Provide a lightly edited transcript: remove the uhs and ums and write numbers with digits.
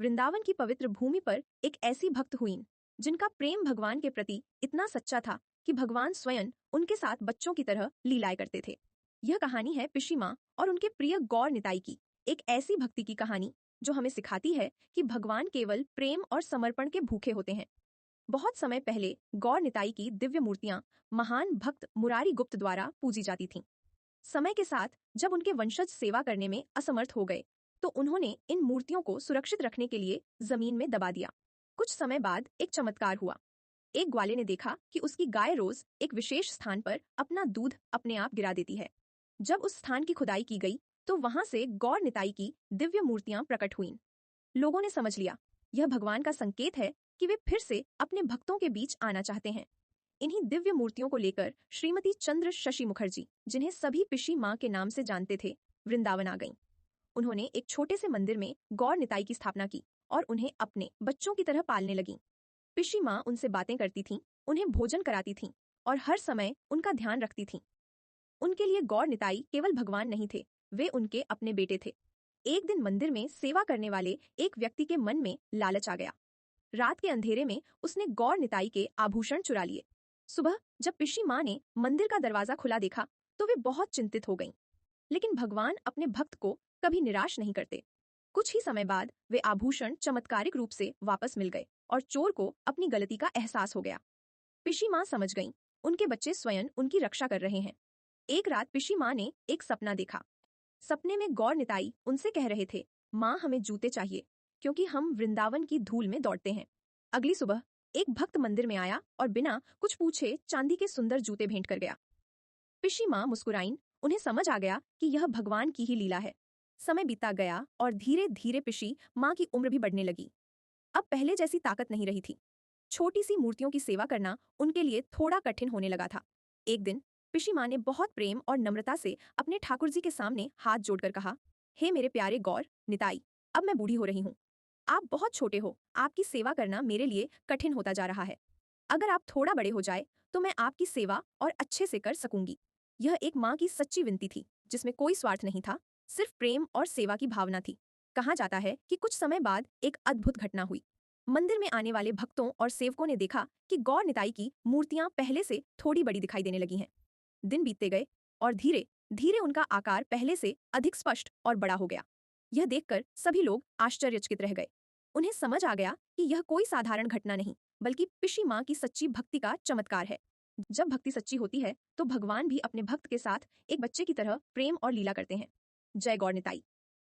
वृंदावन की पवित्र भूमि पर एक ऐसी भक्त हुईं जिनका प्रेम भगवान के प्रति इतना सच्चा था कि भगवान स्वयं उनके साथ बच्चों की तरह लीलाएं करते थे। यह कहानी है पिशी माँ और उनके प्रिय गौर निताई की, एक ऐसी भक्ति की कहानी जो हमें सिखाती है कि भगवान केवल प्रेम और समर्पण के भूखे होते हैं। बहुत समय पहले गौर निताई की दिव्य मूर्तियां महान भक्त मुरारी गुप्त द्वारा पूजी जाती थीं। समय के साथ जब उनके वंशज सेवा करने में असमर्थ हो गए तो उन्होंने इन मूर्तियों को सुरक्षित रखने के लिए जमीन में दबा दिया। कुछ समय बाद एक चमत्कार हुआ। एक ग्वाले ने देखा कि उसकी गाय रोज एक विशेष स्थान पर अपना दूध अपने आप गिरा देती है। जब उस स्थान की खुदाई की गई तो वहां से गौर निताई की दिव्य मूर्तियां प्रकट हुईं। लोगों ने समझ लिया यह भगवान का संकेत है कि वे फिर से अपने भक्तों के बीच आना चाहते हैं। इन्हीं दिव्य मूर्तियों को लेकर श्रीमती चंद्र शशि मुखर्जी, जिन्हें सभी पिशी माँ के नाम से जानते थे, वृंदावन आ गईं। उन्होंने एक छोटे से मंदिर में गौर निताई की स्थापना की और उन्हें अपने बच्चों की तरह पालने लगीं। पिशी माँ उनसे बातें करती थीं, उन्हें भोजन कराती थीं और हर समय उनका ध्यान रखती थीं। उनके लिए गौर निताई केवल भगवान नहीं थे, वे उनके अपने बेटे थे। एक दिन मंदिर में सेवा करने वाले एक व्यक्ति के मन में लालच आ गया। रात के अंधेरे में उसने गौर निताई के आभूषण चुरा लिए। सुबह जब पिशी माँ ने मंदिर का दरवाजा खुला देखा तो वे बहुत चिंतित हो गईं। लेकिन भगवान अपने भक्त को कभी निराश नहीं करते। कुछ ही समय बाद वे आभूषण चमत्कारिक रूप से वापस मिल गए और चोर को अपनी गलती का एहसास हो गया। पिशी माँ समझ गईं, उनके बच्चे स्वयं उनकी रक्षा कर रहे हैं। एक रात पिशी माँ ने एक सपना देखा। सपने में गौर निताई उनसे कह रहे थे, माँ हमें जूते चाहिए क्योंकि हम वृंदावन की धूल में दौड़ते हैं। अगली सुबह एक भक्त मंदिर में आया और बिना कुछ पूछे चांदी के सुंदर जूते भेंट कर गया। पिशी माँ मुस्कुराईं, उन्हें समझ आ गया कि यह भगवान की ही लीला है। समय बीता गया और धीरे धीरे पिशी माँ की उम्र भी बढ़ने लगी। अब पहले जैसी ताकत नहीं रही थी। छोटी सी मूर्तियों की सेवा करना उनके लिए थोड़ा कठिन होने लगा था। एक दिन पिशी माँ ने बहुत प्रेम और नम्रता से अपने ठाकुर जी के सामने हाथ जोड़कर कहा, हे मेरे प्यारे गौर निताई, अब मैं बूढ़ी हो रही हूँ। आप बहुत छोटे हो, आपकी सेवा करना मेरे लिए कठिन होता जा रहा है। अगर आप थोड़ा बड़े हो जाए तो मैं आपकी सेवा और अच्छे से कर सकूंगी। यह एक माँ की सच्ची विनती थी जिसमें कोई स्वार्थ नहीं था, सिर्फ प्रेम और सेवा की भावना थी। कहा जाता है कि कुछ समय बाद एक अद्भुत घटना हुई। मंदिर में आने वाले भक्तों और सेवकों ने देखा कि गौर निताई की मूर्तियां पहले से थोड़ी बड़ी दिखाई देने लगी हैं। दिन बीतते गए और धीरे धीरे उनका आकार पहले से अधिक स्पष्ट और बड़ा हो गया। यह देखकर सभी लोग आश्चर्यचकित रह गए। उन्हें समझ आ गया कि यह कोई साधारण घटना नहीं बल्कि पिशी माँ की सच्ची भक्ति का चमत्कार है। जब भक्ति सच्ची होती है तो भगवान भी अपने भक्त के साथ एक बच्चे की तरह प्रेम और लीला करते हैं। जय गौर निताई।